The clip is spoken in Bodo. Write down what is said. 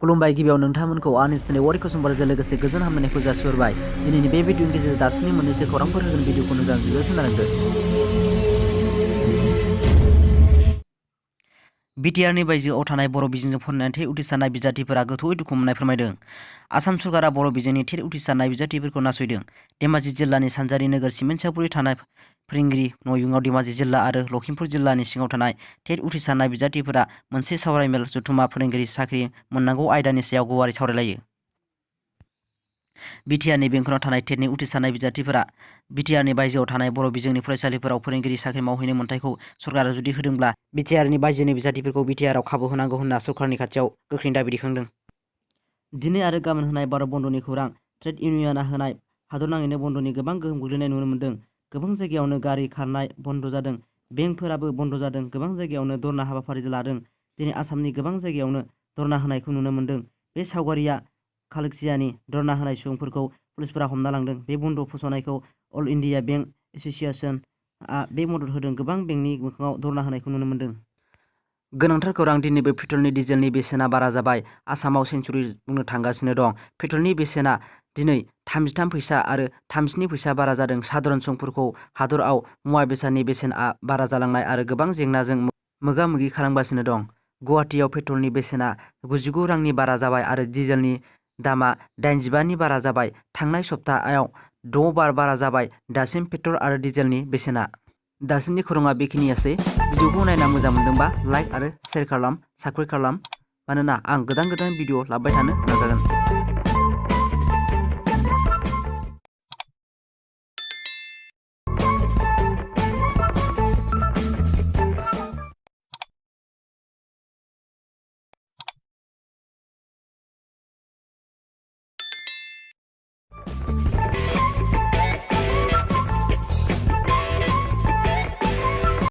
खुलुमबाय गिबियाव नोंथांमोनखौ आंनि चेनेल वारिखौ समबारजों लोगोसे गोजोन हामलायनायखौ जासिहरबाय। दिनैनि बे भिडिअनि गेजेरजों दासिमनि मोननैसो खौरांफोर होगोन भिडिअखौ मोजां खोनासंदो। बिटिआरनि बायजोआव थानाय बर' बिजोंजों फरायनानै टेट उथ्रिसारनाय बिजाथिफोरा गोथौयै दुखु मोननाय फोरमायदों। आसाम सरकारा बर' बिजोंनि टेट उथ्रिसारनाय बिजाथिफोरखौ नासयदों। धेमाजि जिल्लानि सानजारि नोगोर सिमेन्ट-सापुरि थानाय फोरोंगिरि नयुंआव धेमाजि जिल्ला आरो लखिमपुर जिल्लानि सिङाव थानाय टेट उथ्रिसारनाय बिजाथिफोरा मोनसे सावरायमेल जथुमा फोरोंगिरि साख्रि मोननांगौ आयदानि सायाव गुवारै सावरायलायो। बिटिआरनि बेंखनाव थानाय टेटनि उथ्रिसारनाय बिजाथिफोरा बिटिआरनि बायजोआव थानाय बर' बिजोंनि फरायसालिफोराव फोरोंगिरि साख्रि मावहैनो मोन्थायखौ सरकारा जुदि होदोंब्ला बिटिआरनि बायजोनि बिजाथिफोरखौ बिटिआरआव खाबु होनांगौ होनना सरकारनि खाथियाव गोख्रों दाबि दैखांदों। दिनै आरो गाबोन होनाय भारत बन्द'नि खौरां। ट्रेड इउनियनआ होनाय हादरनाङैनो बन्द'नि गोबां गोहोम गोग्लैनाय नुनो मोन्दों। गोबां जायगायावनो गारि खारनाय बन्द' जादों, बेंकफोराबो बन्द' जादों, गोबां जायगायावनो धरना हाबाफारि लादों। दिनै आसामनि गोबां जायगायावनो धरना होनायखौ नुनो मोन्दों। बे सावगारिया खालसियानि धरना होनाय सुबुंफोरखौ पुलिसफोरा हमना लांदों। बे बन्द' फोसावनायखौ अल इन्डिया बेंक एस'सिएशनआ बे मदद होदों। गोबां बेंकनि मोखाङाव धरना होनायखौ नुनो मोन्दों। गोनांथार खौरां दिनैबो पेट्रलनि डिजेलनि बेसेना बारा जाबाय। आसामाव सेन्सुरि बुंनो थांगासिनो दं। पेट्रलनि बेसेना दिनै 33 फैसा आरो 32 फैसा बारा जादों। साधारन सुबुंफोरखौ हादराव मुवा बेसादनि बेसेनआ बारा जालांनाय आरो गोबां जेंनाजों मोगा-मोगि खालामगासिनो दं। गुवाहाटीआव पेट्रलनि बेसेना 99 रांनि बारा जाबाय आरो डिजेलनि दामा 85 नि बारा जाबाय। थांनाय सप्तायाव 6 बार बारा जाबाय। दासिम पेट्रल आरो डिजेलनि बेसेना। दासिमनि खौराङा बेखिनियासै। भिडिअखौ नायना मोजां मोनदोंबा लाइक आरो शेयार खालाम, साबस्क्राइब खालाम, मानोना आं गोदान भिडिअ लाबोबाय थानो नाजागोन।